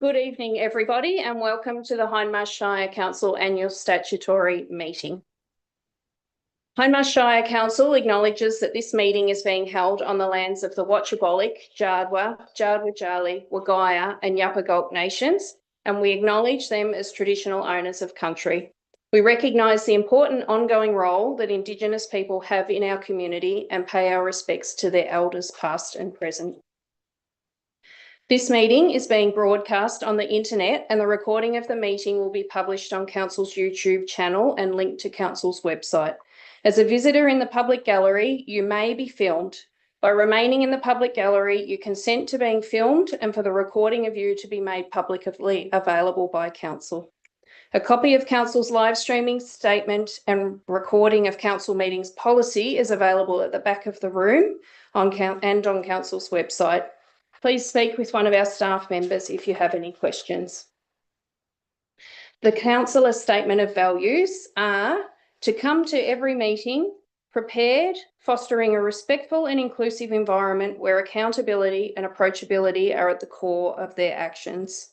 Good evening, everybody, and welcome to the Hindmarsh Shire Council Annual Statutory Meeting. Hindmarsh Shire Council acknowledges that this meeting is being held on the lands of the Watchabolik, Jardwa, Jardwa-Jarli, Wagaya and Yapagulk nations, and we acknowledge them as traditional owners of country. We recognise the important ongoing role that Indigenous people have in our community and pay our respects to their elders past and present. This meeting is being broadcast on the internet and the recording of the meeting will be published on Council's YouTube channel and linked to Council's website. As a visitor in the public gallery, you may be filmed. By remaining in the public gallery, you consent to being filmed and for the recording of you to be made publicly available by Council. A copy of Council's live streaming statement and recording of Council meetings policy is available at the back of the room and on Council's website. Please speak with one of our staff members if you have any questions. The Councillor's statement of values are to come to every meeting prepared, fostering a respectful and inclusive environment where accountability and approachability are at the core of their actions.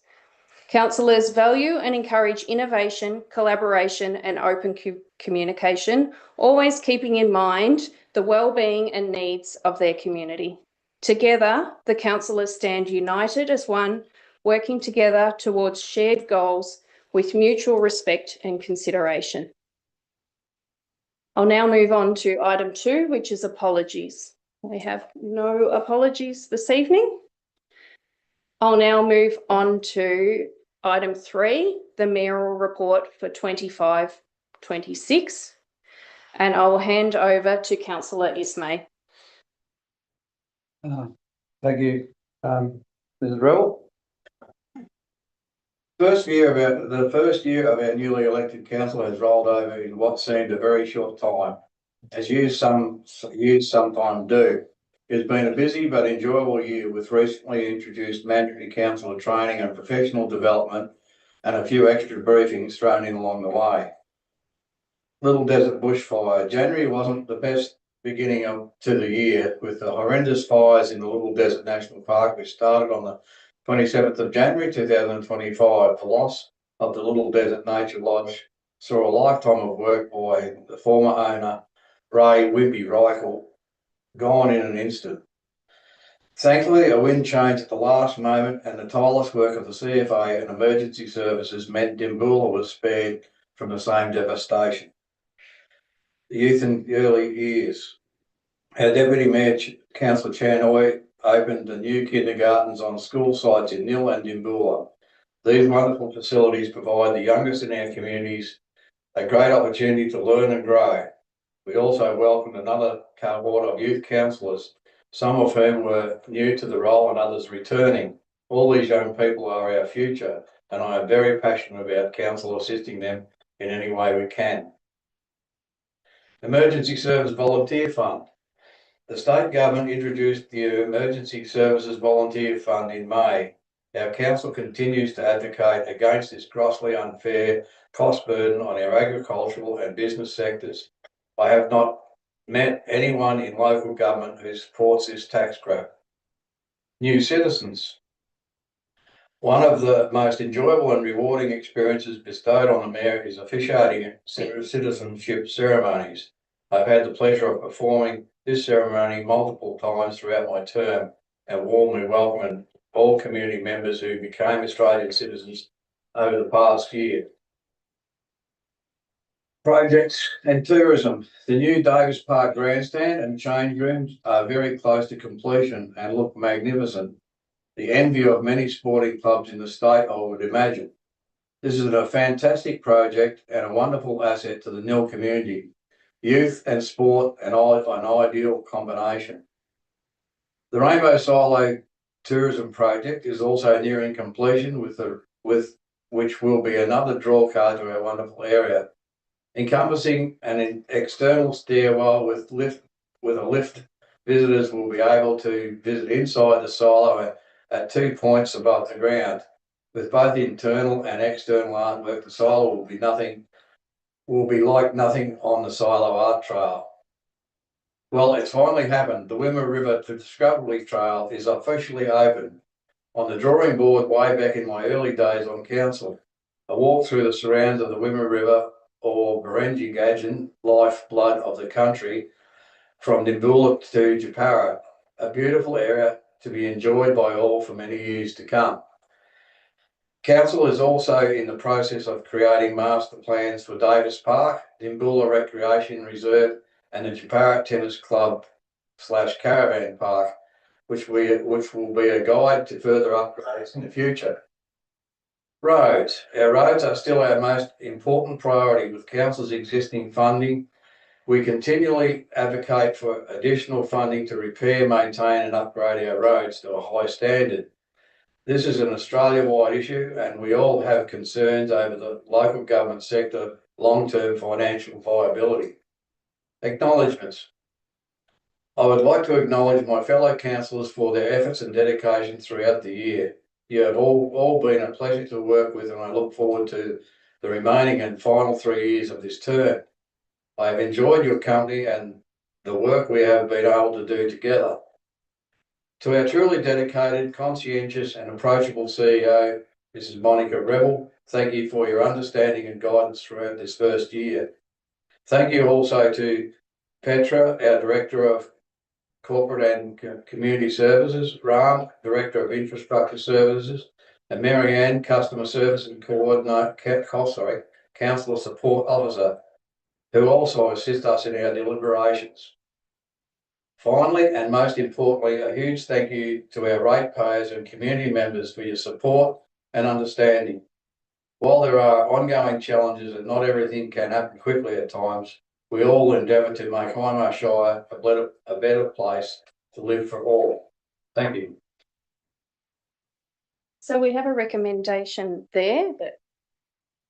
Councillors value and encourage innovation, collaboration and open communication, always keeping in mind the well-being and needs of their community. Together, the councillors stand united as one, working together towards shared goals with mutual respect and consideration. I'll now move on to item 2, which is apologies. We have no apologies this evening. I'll now move on to item 3, the mayoral report for 25-26, and I will hand over to Councillor Ismay. Thank you, Ms. Rell. The first year of our newly elected council has rolled over in what seemed a very short time, as years sometimes do. It's been a busy but enjoyable year with recently introduced mandatory councillor training and professional development and a few extra briefings thrown in along the way. Little Desert bushfire. January wasn't the best beginning to the year with the horrendous fires in the Little Desert National Park, which started on the 27th of January 2025. The loss of the Little Desert Nature Lodge saw a lifetime of work by the former owner, Ray Wimpy Reichel, gone in an instant. Thankfully, a wind change at the last moment and the tireless work of the CFA and emergency services meant Dimboola was spared from the same devastation. The youth in the early years. Our Deputy Mayor, Councillor Chanoy, opened the new kindergartens on school sites in Nil and Dimboola. These wonderful facilities provide the youngest in our communities a great opportunity to learn and grow. We also welcomed another cohort of youth councillors, some of whom were new to the role and others returning. All these young people are our future, and I am very passionate about council assisting them in any way we can. Emergency Service Volunteer Fund. The state government introduced the Emergency Services Volunteer Fund in May. Our council continues to advocate against this grossly unfair cost burden on our agricultural and business sectors. I have not met anyone in local government who supports this tax grab. New citizens. One of the most enjoyable and rewarding experiences bestowed on the mayor is officiating citizenship ceremonies. I've had the pleasure of performing this ceremony multiple times throughout my term and warmly welcomed all community members who became Australian citizens over the past year. Projects and tourism. The new Davis Park grandstand and change rooms are very close to completion and look magnificent. The envy of many sporting clubs in the state, I would imagine. This is a fantastic project and a wonderful asset to the Nil community. Youth and sport, an ideal combination. The Rainbow Silo tourism project is also nearing completion with which will be another draw card to our wonderful area. Encompassing an external stairwell with a lift, visitors will be able to visit inside the silo at 2 points above the ground. With both internal and external artwork, the silo will be like nothing on the Silo Art Trail. Well, it's finally happened. The Wimmer River to Scrubberley Trail is officially open. On the drawing board way back in my early days on council, I walked through the surrounds of the Wimmera River or Barangigadjan, lifeblood of the country, from Nimbula to Japara, a beautiful area to be enjoyed by all for many years to come. Council is also in the process of creating master plans for Davis Park, Nimbula Recreation Reserve and the Japara Tennis Club / Caravan Park, which will be a guide to further upgrades in the future. Roads. Our roads are still our most important priority with Council's existing funding. We continually advocate for additional funding to repair, maintain and upgrade our roads to a high standard. This is an Australia-wide issue and we all have concerns over the local government sector long-term financial viability. Acknowledgements. I would like to acknowledge my fellow councillors for their efforts and dedication throughout the year. You have all been a pleasure to work with and I look forward to the remaining and final 3 years of this term. I have enjoyed your company and the work we have been able to do together. To our truly dedicated, conscientious and approachable CEO, Mrs. Monica Rebel, thank you for your understanding and guidance throughout this first year. Thank you also to Petra, our Director of Corporate and Community Services, Ram, Director of Infrastructure Services, and Marianne, Customer Service and Councillor Support Officer, who also assist us in our deliberations. Finally, and most importantly, a huge thank you to our ratepayers and community members for your support and understanding. While there are ongoing challenges and not everything can happen quickly at times, we all endeavour to make Hindmarsh Shire a better place to live for all. Thank you. So we have a recommendation there that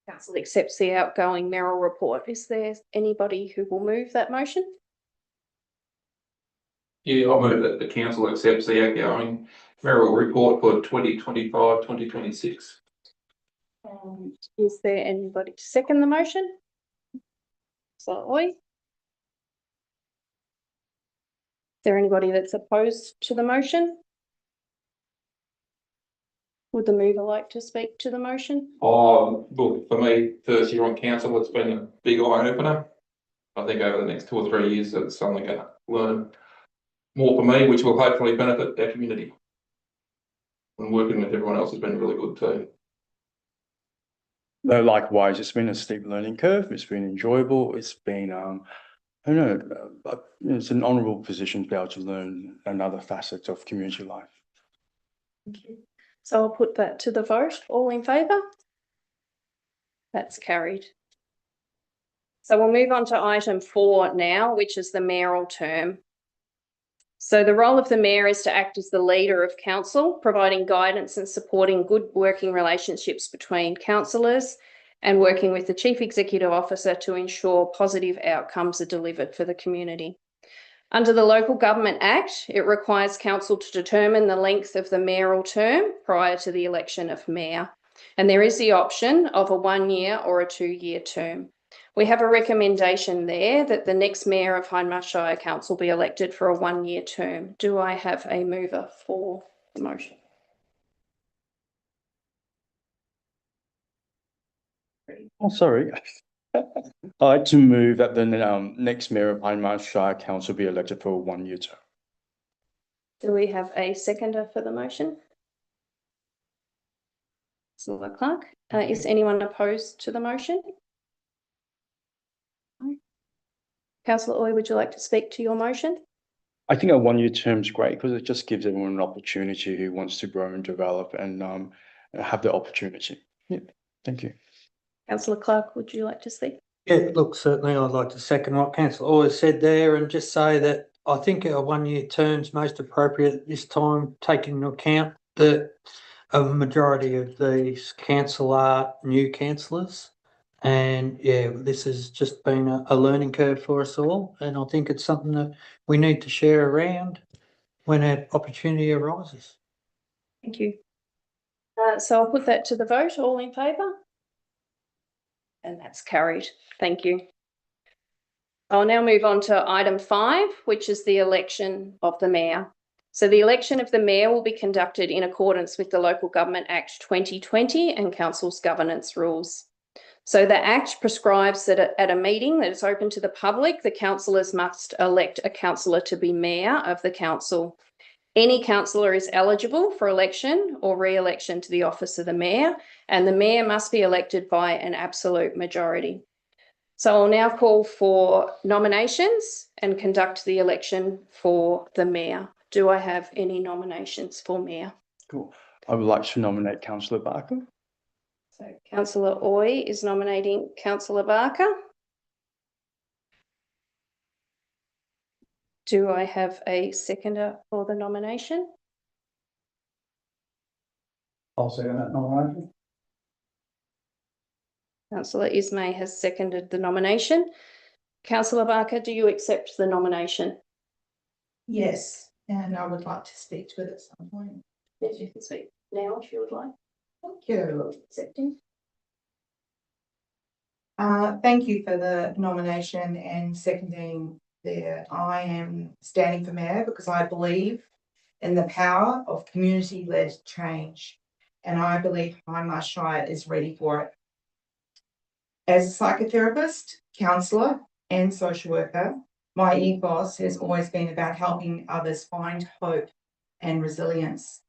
council accepts the outgoing mayoral report. Is there anybody who will move that motion? Yeah, I'll move that the council accepts the outgoing mayoral report for 2025-2026. Is there anybody to second the motion? Is there anybody that's opposed to the motion? Would the mover like to speak to the motion? Look, for me, first year on council, it's been a big eye opener. I think over the next 2 or 3 years, it's something going to learn more for me, which will hopefully benefit our community. And working with everyone else has been really good too. No, likewise, it's been a steep learning curve. It's been enjoyable. It's been, I don't know, it's an honourable position to be able to learn another facet of community life. Thank you. So I'll put that to the vote. All in favour? That's carried. So we'll move on to item 4 now, which is the mayoral term. So the role of the mayor is to act as the leader of council, providing guidance and supporting good working relationships between councillors and working with the Chief Executive Officer to ensure positive outcomes are delivered for the community. Under the Local Government Act, it requires council to determine the length of the mayoral term prior to the election of mayor. And there is the option of a 1-year or a 2-year term. We have a recommendation there that the next mayor of Hindmarsh Shire Council be elected for a 1-year term. Do I have a mover for the motion? Oh, sorry. I'd like to move that the next mayor of Hindmarsh Shire Council be elected for a 1-year term. Do we have a seconder for the motion? Councillor Clark. Is anyone opposed to the motion? Councillor Oy, would you like to speak to your motion? I think a 1-year term is great because it just gives everyone an opportunity who wants to grow and develop and have the opportunity. Yeah, thank you. Councillor Clark, would you like to speak? Yeah, look, certainly I'd like to second what Councillor Oy said there and just say that I think a 1-year term is most appropriate at this time, taking into account that a majority of these council are new councillors. And yeah, this has just been a learning curve for us all. And I think it's something that we need to share around when an opportunity arises. Thank you. So I'll put that to the vote. All in favour? And that's carried. Thank you. I'll now move on to item 5, which is the election of the mayor. So the election of the mayor will be conducted in accordance with the Local Government Act 2020 and council's governance rules. So the Act prescribes that at a meeting that is open to the public, the councillors must elect a councillor to be mayor of the council. Any councillor is eligible for election or re-election to the office of the mayor, and the mayor must be elected by an absolute majority. So I'll now call for nominations and conduct the election for the mayor. Do I have any nominations for mayor? Cool. I would like to nominate Councillor Barker. So Councillor Oy is nominating Councillor Barker. Do I have a seconder for the nomination? I'll second that nomination. Councillor Ismay has seconded the nomination. Councillor Barker, do you accept the nomination? Yes, and I would like to speak to it at some point. Yes, you can speak now if you would like. Thank you. Accepting. Thank you for the nomination and seconding there. I am standing for mayor because I believe in the power of community-led change, and I believe Hindmarsh Shire is ready for it. As a psychotherapist, counsellor, and social worker, my ethos has always been about helping others find hope and resilience.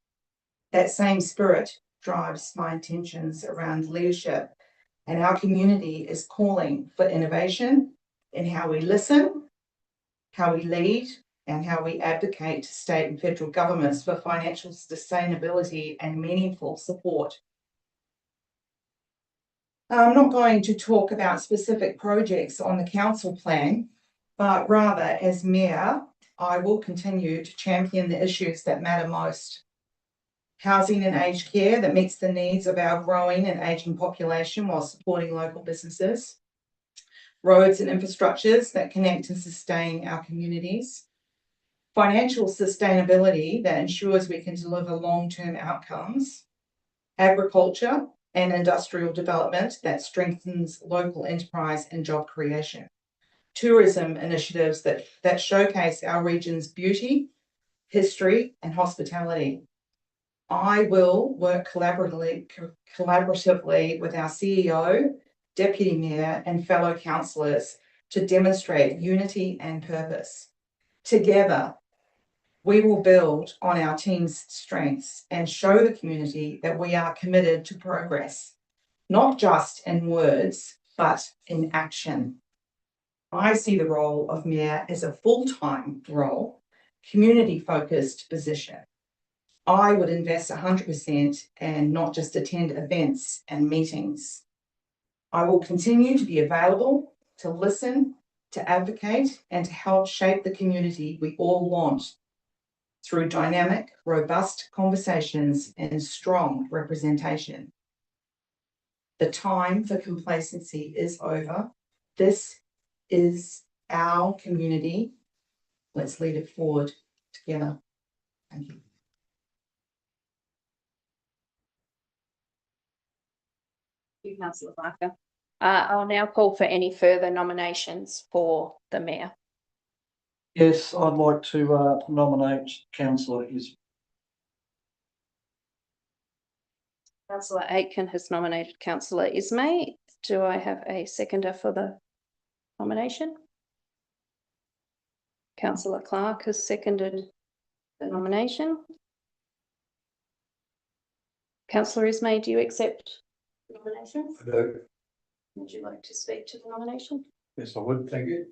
That same spirit drives my intentions around leadership, and our community is calling for innovation in how we listen, how we lead, and how we advocate to state and federal governments for financial sustainability and meaningful support. I'm not going to talk about specific projects on the council plan, but rather as mayor, I will continue to champion the issues that matter most. Housing and aged care that meets the needs of our growing and aging population while supporting local businesses. Roads and infrastructures that connect and sustain our communities. Financial sustainability that ensures we can deliver long-term outcomes. Agriculture and industrial development that strengthens local enterprise and job creation. Tourism initiatives that showcase our region's beauty, history, and hospitality. I will work collaboratively with our CEO, Deputy Mayor, and fellow councillors to demonstrate unity and purpose. Together, we will build on our team's strengths and show the community that we are committed to progress, not just in words, but in action. I see the role of mayor as a full-time role, community-focused position. I would invest 100% and not just attend events and meetings. I will continue to be available to listen, to advocate, and to help shape the community we all want through dynamic, robust conversations and strong representation. The time for complacency is over. This is our community. Let's lead it forward together. Thank you. Thank you, Councillor Barker. I'll now call for any further nominations for the mayor. Yes, I'd like to nominate Councillor Ismay. Councillor Aitken has nominated Councillor Ismay. Do I have a seconder for the nomination? Councillor Clark has seconded the nomination. Councillor Ismay, do you accept the nomination? I do. Would you like to speak to the nomination? Yes, I would, thank you.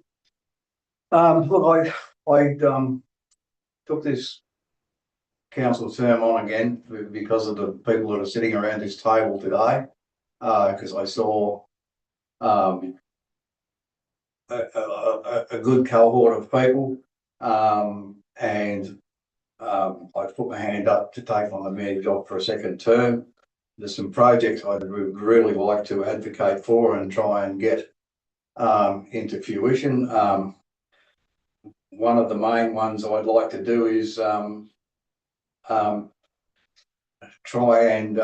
Look, I took this council term on again because of the people that are sitting around this table today, because I saw a good cohort of people, and I put my hand up to take on the mayor job for a second term. There's some projects I would really like to advocate for and try and get into fruition. One of the main ones I'd like to do is try and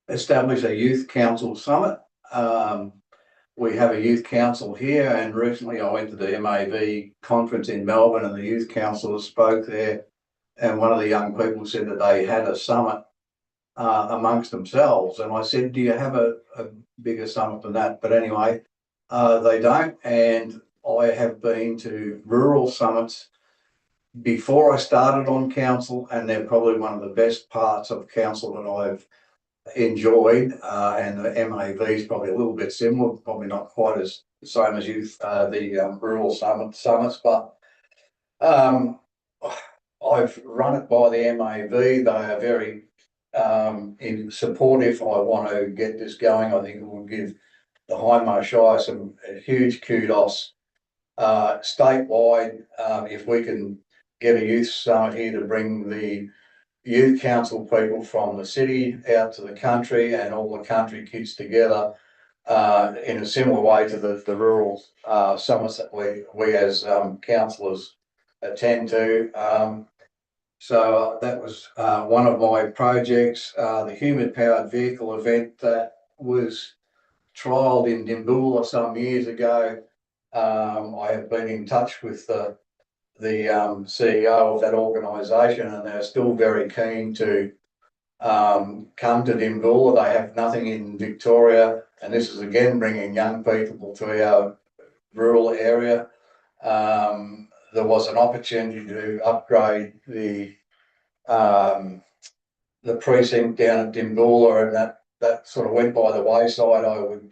establish a youth council summit. we have a youth council here, and recently I went to the MAV conference in Melbourne, and the youth councillors spoke there. And one of the young people said that they had a summit amongst themselves. And I said, do you have a bigger summit than that? But anyway, they don't. And I have been to rural summits before I started on council, and they're probably one of the best parts of council that I've enjoyed. And the MAV is probably a little bit similar, probably not quite as the same as youth, the rural summits, but I've run it by the MAV. They are very supportive. I want to get this going. I think it will give the Hindmarsh Shire some huge kudos statewide. If we can get a youth summit here to bring the youth council people from the city out to the country and all the country kids together in a similar way to the rural summits that we as councillors attend to. So that was one of my projects, the human powered vehicle event that was trialled in Dimboola some years ago. I have been in touch with the CEO of that organisation, and they're still very keen to come to Dimboola. They have nothing in Victoria, and this is again bringing young people to our rural area. There was an opportunity to upgrade the precinct down at Dimboola, and that sort of went by the wayside. I would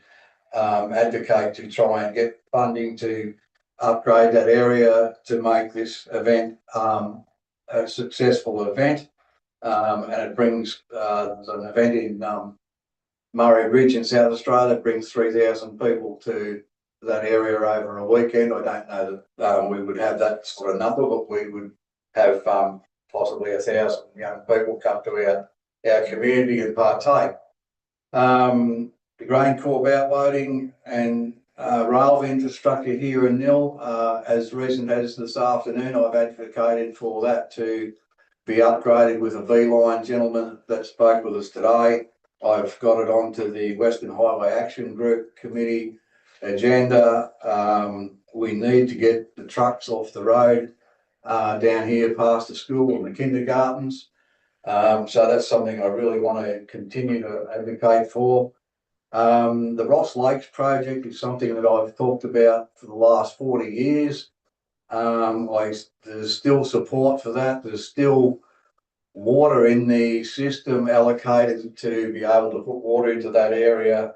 advocate to try and get funding to upgrade that area to make this event a successful event. And it brings an event in Murray Bridge in South Australia. It brings 3,000 people to that area over a weekend. I don't know that we would have that sort of number, but we would have possibly 1,000 young people come to our community and partake. The Grain Corp outloading and rail infrastructure here in Nil, as recent as this afternoon, I've advocated for that to be upgraded with a V-line gentleman that spoke with us today. I've got it onto the Western Highway Action Group Committee agenda. We need to get the trucks off the road down here past the school and the kindergartens. So that's something I really want to continue to advocate for. The Ross Lakes project is something that I've talked about for the last 40 years. There's still support for that. There's still water in the system allocated to be able to put water into that area.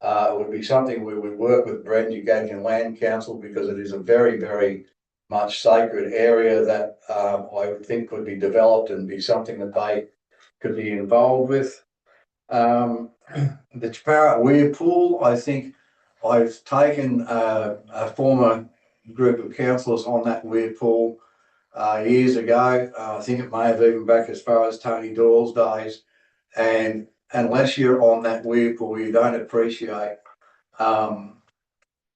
It would be something we would work with Berejiklian Land Council, because it is a very, very much sacred area that I would think could be developed and be something that they could be involved with. The Chaparra Weir Pool, I think I've taken a former group of councillors on that Weir Pool years ago. I think it may have even back as far as Tony Doyle's days. And unless you're on that Weir Pool, you don't appreciate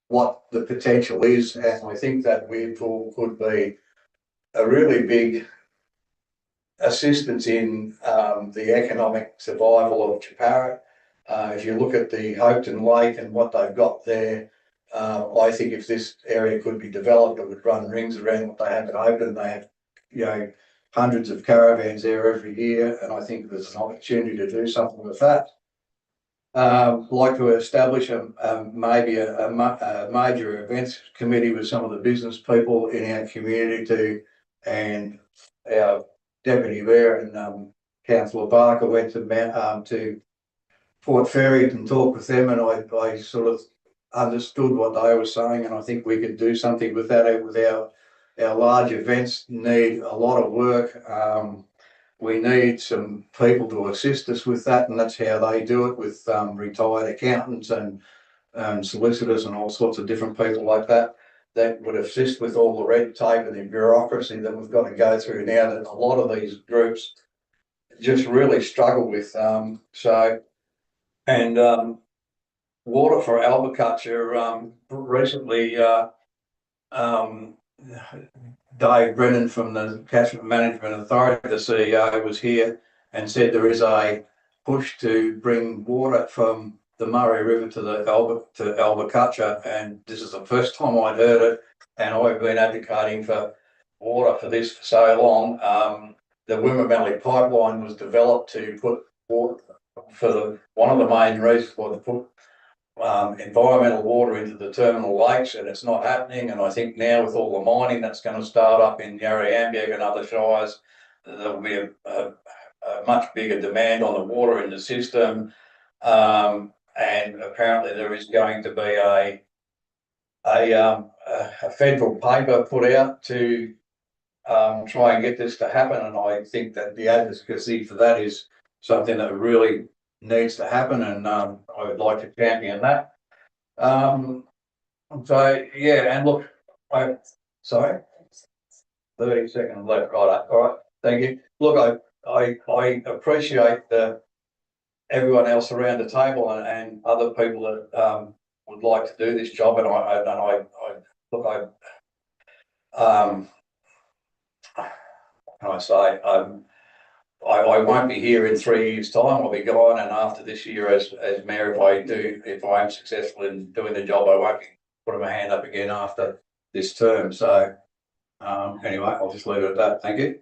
what the potential is. And I think that Weir Pool could be a really big assistance in the economic survival of Chaparra. If you look at the Hopeton Lake and what they've got there, I think if this area could be developed, it would run rings around what they have at Hopeton. They have, hundreds of caravans there every year, and I think there's an opportunity to do something with that. Like to establish maybe a major events committee with some of the business people in our community and our Deputy Mayor and Councillor Barker went to Port Fairy and talked with them, and I sort of understood what they were saying, and I think we could do something with that. With our large events need a lot of work. We need some people to assist us with that, and that's how they do it, with retired accountants and solicitors and all sorts of different people like that would assist with all the red tape and the bureaucracy that we've got to go through now, that a lot of these groups just really struggle with. Water for Albuquerque, recently Dave Brennan from the Catchment Management Authority, the CEO, was here and said there is a push to bring water from the Murray River to Albacutcha, and this is the first time I'd heard it, and I've been advocating for water for this for so long. The Wimmera pipeline was developed to put water for one of the main reasons was to put environmental water into the terminal lakes, and it's not happening. And I think now with all the mining that's going to start up in Yarra-Yambia and other shires, there'll be a much bigger demand on the water in the system. And apparently there is going to be a federal paper put out to try and get this to happen. And I think that the advocacy for that is something that really needs to happen, and I would like to champion that. So yeah, and look, sorry, 30 seconds left. Right, all right, thank you. Look, I appreciate everyone else around the table and other people that would like to do this job, and I look, can I say, I won't be here in 3 years' time. I'll be gone, and after this year as mayor, if I am successful in doing the job, I won't be putting my hand up again after this term. So anyway, I'll just leave it at that. Thank you.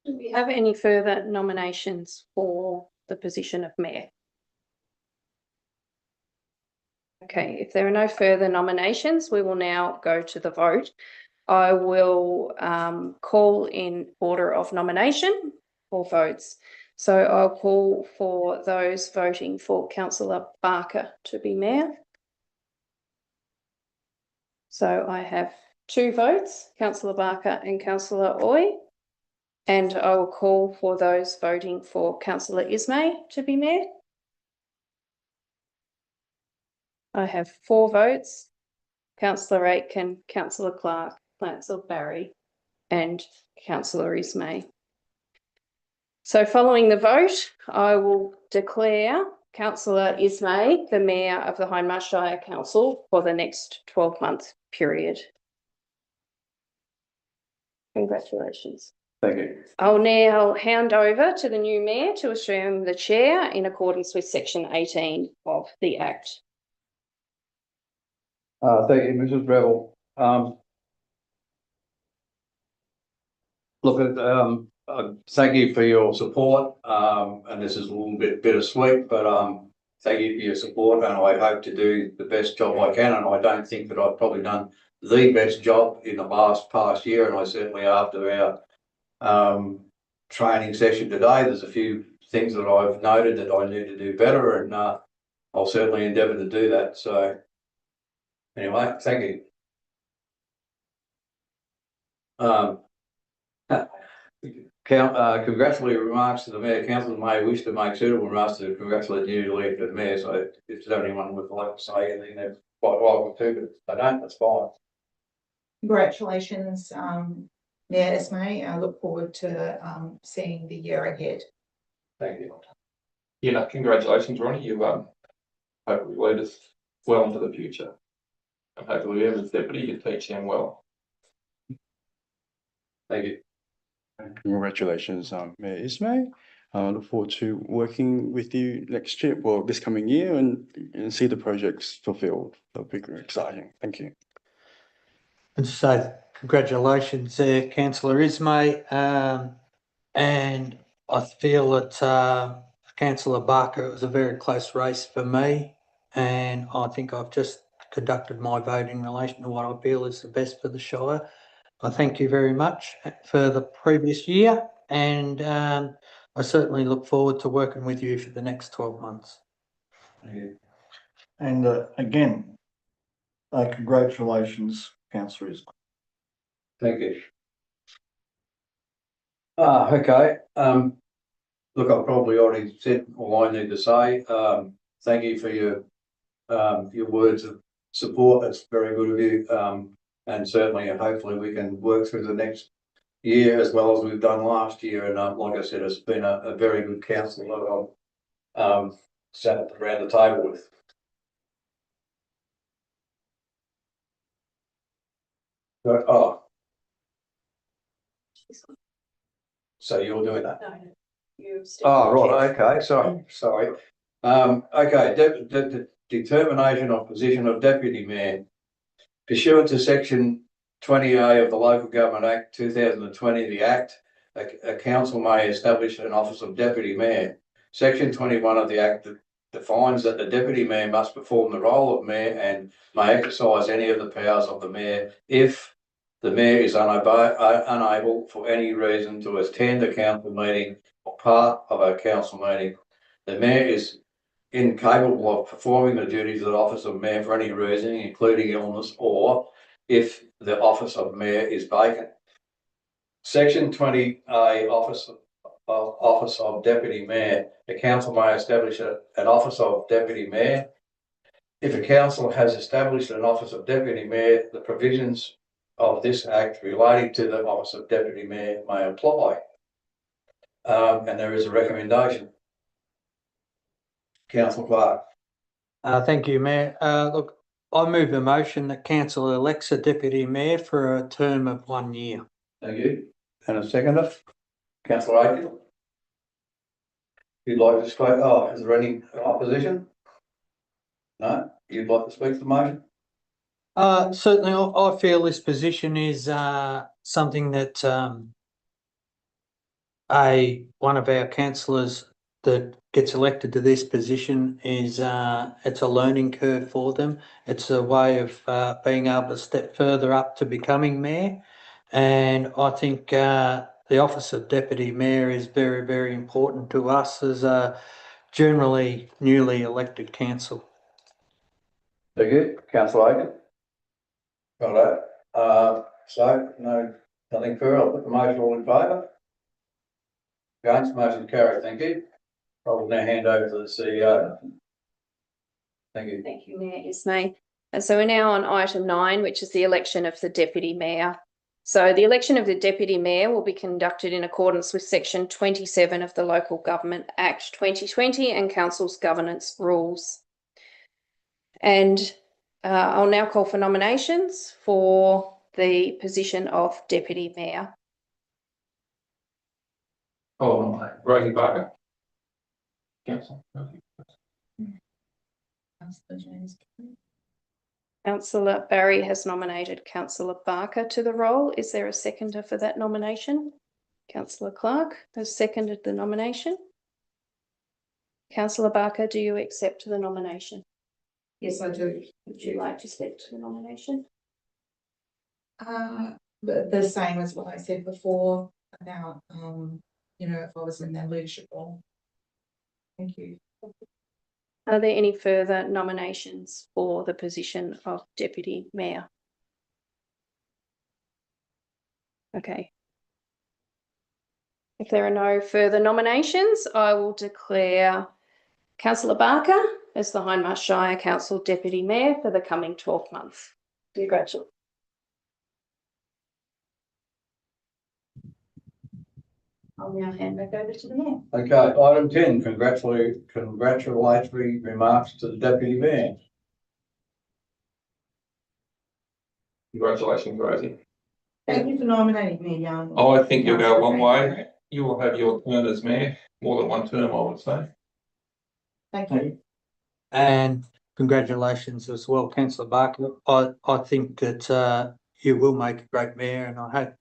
Do we have any further nominations for the position of mayor? Okay, if there are no further nominations, we will now go to the vote. I will call in order of nomination for votes. So I'll call for those voting for Councillor Barker to be mayor. So I have 2 votes, Councillor Barker and Councillor Oy. And I will call for those voting for Councillor Ismay to be mayor. I have 4 votes, Councillor Aitken, Councillor Clark, Councillor Barry and Councillor Ismay. So following the vote, I will declare Councillor Ismay the Mayor of the Hindmarsh Shire Council for the next 12-month period. Congratulations. Thank you. I'll now hand over to the new Mayor to assume the chair in accordance with Section 18 of the Act. Thank you, Mrs. Breville. Look, thank you for your support. And this is a little bit bittersweet, but thank you for your support, and I hope to do the best job I can. And I don't think that I've probably done the best job in the past year, and I certainly after our training session today, there's a few things that I've noted that I need to do better, and I'll certainly endeavour to do that. So anyway, thank you. Congratulatory remarks to the Mayor. Council may wish to make suitable remarks to congratulate the newly elected Mayor. So if there's anyone would like to say anything, they're quite welcome to, but if they don't, that's fine. Congratulations, Mayor Ismay. I look forward to seeing the year ahead. Thank you. Yeah, congratulations, Ronnie. You've hopefully lead us well into the future. And hopefully whoever's deputy, you teach him well. Thank you. Congratulations, Mayor Ismay. I look forward to working with you next year, well, this coming year, and see the projects fulfilled. That'll be exciting. Thank you. And so congratulations there, Councillor Ismay. And I feel that Councillor Barker, it was a very close race for me, and I think I've just conducted my vote in relation to what I feel is the best for the Shire. I thank you very much for the previous year, and I certainly look forward to working with you for the next 12 months. Thank you. And again, congratulations, Councillor Ismay. Thank you. Okay. Look, I've probably already said all I need to say. Thank you for your words of support. That's very good of you. And certainly, hopefully, we can work through the next year as well as we've done last year. And like I said, it's been a very good council that I've sat around the table with. But, so you're doing that? No, you Oh, right. Okay. Sorry. Okay, the determination of position of deputy mayor. Pursuant to section 20A of the Local Government Act 2020, the Act, a council may establish an office of deputy mayor. Section 21 of the Act defines that the deputy mayor must perform the role of mayor and may exercise any of the powers of the mayor if the mayor is unable for any reason to attend a council meeting or part of a council meeting. The mayor is incapable of performing the duties of the office of mayor for any reason, including illness, or if the office of mayor is vacant. Section 20A, office of deputy mayor. The council may establish an office of deputy mayor. If a council has established an office of deputy mayor, the provisions of this act relating to the office of deputy mayor may apply. And there is a recommendation. Councillor Clark. Thank you, Mayor. Look, I move the motion that council elects a deputy mayor for a term of 1 year. Thank you. And a seconder, councillor Aiken. You'd like to speak? Oh, is there any opposition? No, you'd like to speak to the motion? Certainly, I feel this position is something that one of our councillors that gets elected to this position is it's a learning curve for them. It's a way of being able to step further up to becoming mayor, and I think the office of deputy mayor is very, very important to us as a generally newly elected council. Very good, councillor Aiken. Got that. So nothing further. I'll put the motion all in favour. Against, motion carried. Thank you. I will now hand over to the CEO. Thank you. Thank you, Mayor Ismay. And so we're now on item 9, which is the election of the deputy mayor. So the election of the deputy mayor will be conducted in accordance with section 27 of the Local Government Act 2020 and council's governance rules. And I'll now call for nominations for the position of deputy mayor. Oh, Rosie Barker. Council. Councillor Barry has nominated Councillor Barker to the role. Is there a seconder for that nomination? Councillor Clark has seconded the nomination. Councillor Barker, do you accept the nomination? Yes, I do. Would you like to speak to the nomination? The same as what I said before about, if I was in that leadership role. Thank you. Are there any further nominations for the position of deputy mayor? Okay. If there are no further nominations, I will declare Councillor Barker as the Hindmarsh Shire Council Deputy Mayor for the coming 12 months. Congratulations. I'll now hand back over to the Mayor. Okay, item 10, congratulatory remarks to the deputy mayor. Congratulations, Rosie. Thank you for nominating me, Young. Oh, I think you'll go a long way. You will have your turn as mayor, more than one term, I would say. Thank you. And congratulations as well, Councillor Barker. I think that you will make a great mayor, and I hope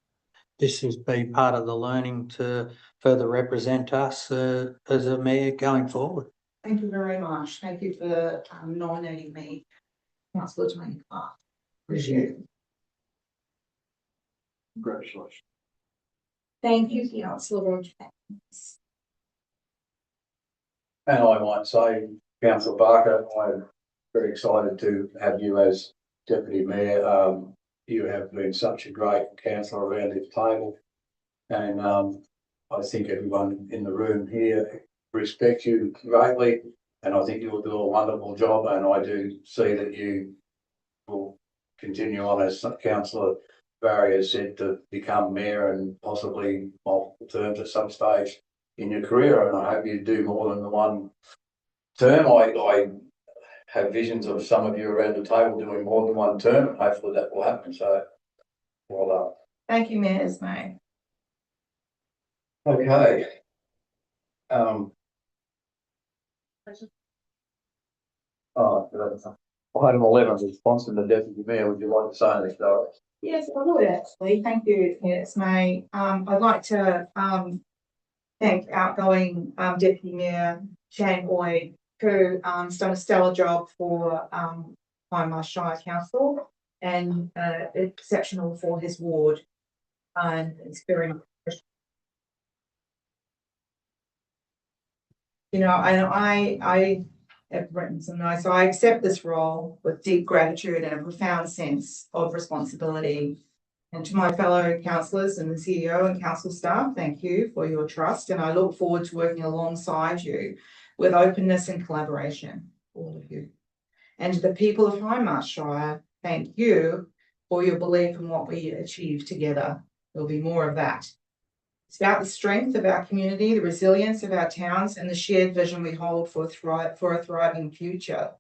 this has been part of the learning to further represent us as a mayor going forward. Thank you very much. Thank you for nominating me, Councillor Tony Clark. Appreciate it. Congratulations. Thank you, Councillor Roger. And I might say, Councillor Barker, I'm very excited to have you as deputy mayor. You have been such a great councillor around this table, and I think everyone in the room here respects you greatly, and I think you'll do a wonderful job, and I do see that you will continue on as councillor Barry has said, to become mayor and possibly multiple terms at some stage in your career, and I hope you do more than the one term. I have visions of some of you around the table doing more than one term, and hopefully that will happen. So, well done. Thank you, Mayor Ismay. Okay. Item 11, response from the deputy mayor. Would you like to say anything, Dorothy? Yes, I would actually. Thank you, Ms. May. I'd like to thank outgoing Deputy Mayor Shane Boyd, who has done a stellar job for Hindmarsh Shire Council and exceptional for his ward. And it's very, you know, and I have written some notes. So I accept this role with deep gratitude and a profound sense of responsibility. And to my fellow councillors and the CEO and council staff, thank you for your trust. And I look forward to working alongside you with openness and collaboration, all of you. And to the people of Hindmarsh Shire, thank you for your belief in what we achieve together. There'll be more of that. It's about the strength of our community, the resilience of our towns, and the shared vision we hold for a thriving future.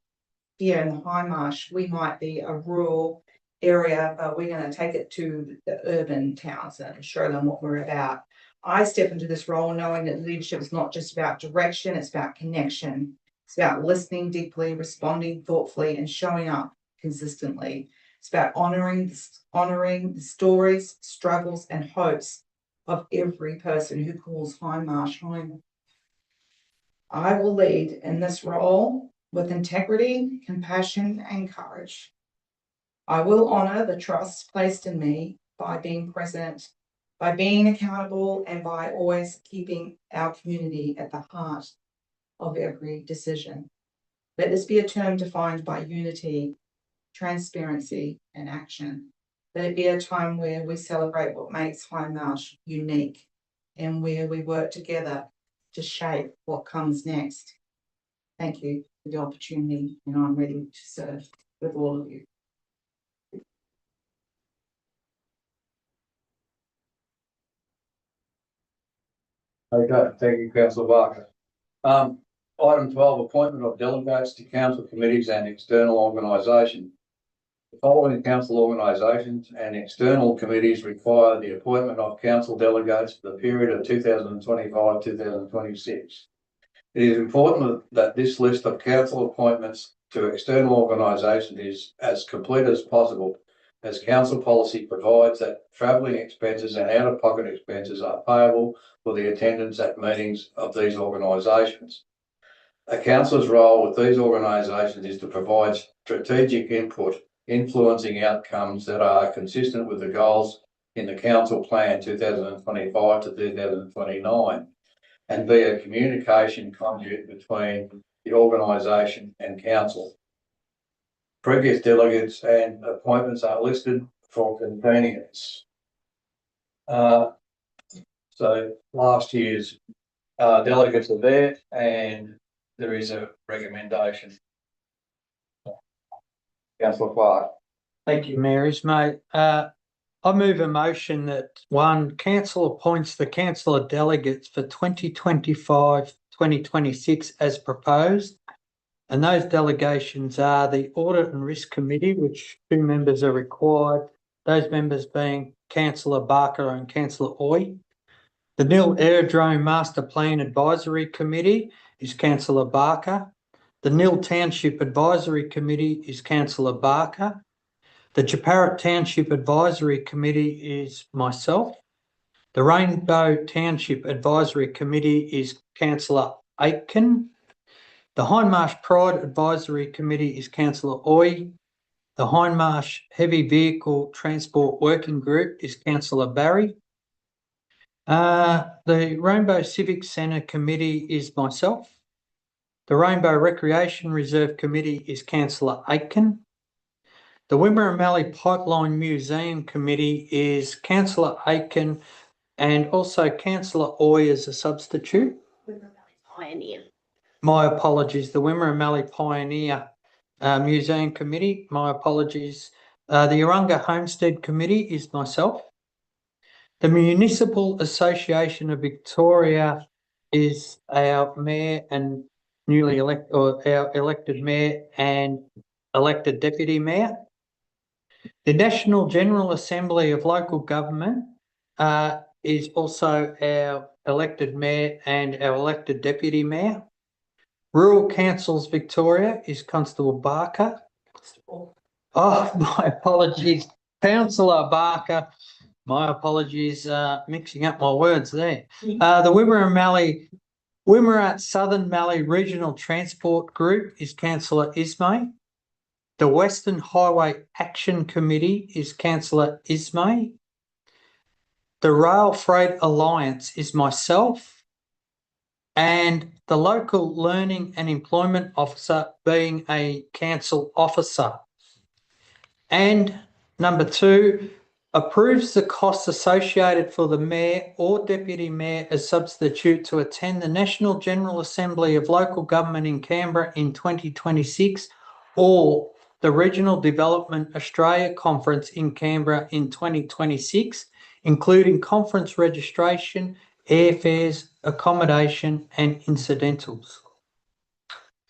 Here in the Hindmarsh, we might be a rural area, but we're going to take it to the urban towns and show them what we're about. I step into this role knowing that leadership is not just about direction, it's about connection. It's about listening deeply, responding thoughtfully, and showing up consistently. It's about honouring the stories, struggles, and hopes of every person who calls Hindmarsh home. I will lead in this role with integrity, compassion, and courage. I will honour the trust placed in me by being present, by being accountable, and by always keeping our community at the heart of every decision. Let this be a term defined by unity, transparency, and action. Let it be a time where we celebrate what makes Hindmarsh unique and where we work together to shape what comes next. Thank you for the opportunity, and I'm ready to serve with all of you. Okay, thank you, councillor Barker. Item 12, appointment of delegates to council committees and external organisation. The following council organisations and external committees require the appointment of council delegates for the period of 2025-2026. It is important that this list of council appointments to external organisations is as complete as possible, as council policy provides that travelling expenses and out-of-pocket expenses are payable for the attendance at meetings of these organisations. A council's role with these organisations is to provide strategic input, influencing outcomes that are consistent with the goals in the council plan 2025 to 2029, and be a communication conduit between the organisation and council. Previous delegates and appointments are listed for convenience. So last year's delegates are there, and there is a recommendation. Councillor Clark. Thank you, Mayor Ismay. I move a motion that council appoints the councillor delegates for 2025-2026 as proposed. And those delegations are the Audit and Risk Committee, which 2 members are required. Those members being Councillor Barker and Councillor Oy. The Nil Aerodrome Master Plan Advisory Committee is Councillor Barker. The Nil Township Advisory Committee is Councillor Barker. The Jeparit Township Advisory Committee is myself. The Rainbow Township Advisory Committee is Councillor Aitken. The Hindmarsh Pride Advisory Committee is Councillor Oy. The Hindmarsh Heavy Vehicle Transport Working Group is Councillor Barry. The Rainbow Civic Centre Committee is myself. The Rainbow Recreation Reserve Committee is Councillor Aitken. The Wimmera Mallee Pipeline Museum Committee is Councillor Aitken and also Councillor Oy as a substitute. Pioneer. My apologies. The Wimmera Mallee Pioneer Museum Committee. My apologies. The Urunga Homestead Committee is myself. The Municipal Association of Victoria is our mayor and newly elected, or our elected mayor and elected deputy mayor. The National General Assembly of Local Government is also our elected mayor and our elected deputy mayor. Rural Councils Victoria is Constable Barker. Oh, my apologies, Councillor Barker. My apologies, mixing up my words there. The Wimmera Southern Mallee Regional Transport Group is Councillor Ismay. The Western Highway Action Committee is Councillor Ismay. The Rail Freight Alliance is myself. And the Local Learning and Employment Officer being a council officer. And number 2, approves the costs associated for the Mayor or Deputy Mayor as substitute to attend the National General Assembly of Local Government in Canberra in 2026 or the Regional Development Australia Conference in Canberra in 2026, including conference registration, airfares, accommodation and incidentals.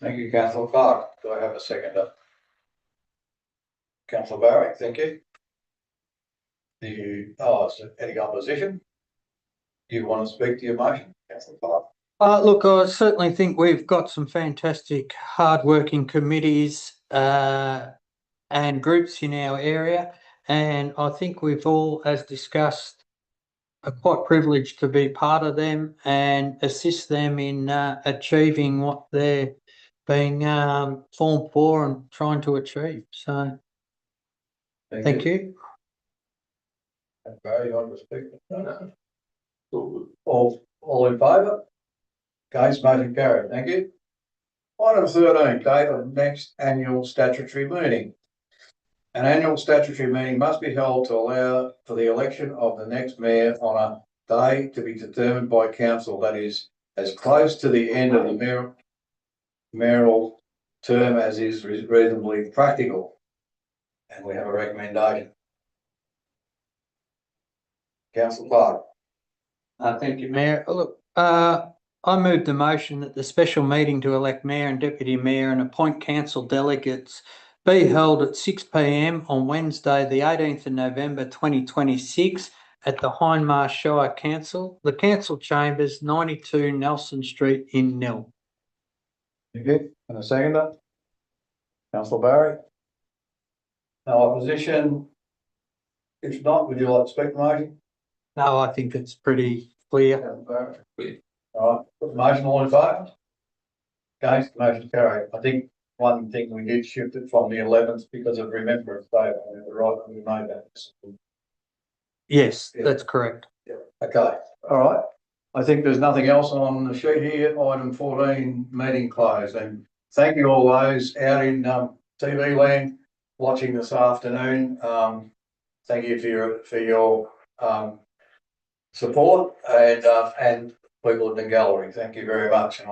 Thank you, councillor Clark. Do I have a seconder? Councillor Barry, thank you. Is there any opposition? Do you want to speak to your motion, councillor Clark? Look, I certainly think we've got some fantastic hard-working committees and groups in our area, and I think we've all, as discussed, are quite privileged to be part of them and assist them in achieving what they're being formed for and trying to achieve. So, thank you. Barry, you want to speak? No. All in favour? Against, motion carried. Thank you. Item 13, date of next annual statutory meeting. An annual statutory meeting must be held to allow for the election of the next mayor on a day to be determined by council that is as close to the end of the mayoral term as is reasonably practical. And we have a recommendation. Councillor Clark. Thank you, Mayor. Look, I move the motion that the special meeting to elect Mayor and Deputy Mayor and appoint council delegates be held at 6 p.m. on Wednesday, the 18th of November 2026 at the Hindmarsh Shire Council, the Council Chambers, 92 Nelson Street in Nil. Thank you. And a seconder? Councillor Barry. No opposition. If not, would you like to speak the motion? No, I think it's pretty clear. Councillor Barry. Clear. All right, put the motion all in favour? Against, motion carried. I think one thing we did shift it from the 11th because of Remembrance Day. Right, we made that. Yes, that's correct. Okay, all right. I think there's nothing else on the sheet here. Item 14, meeting closed. And thank you all those out in TV land watching this afternoon. Thank you for your support and people in the gallery. Thank you very much. And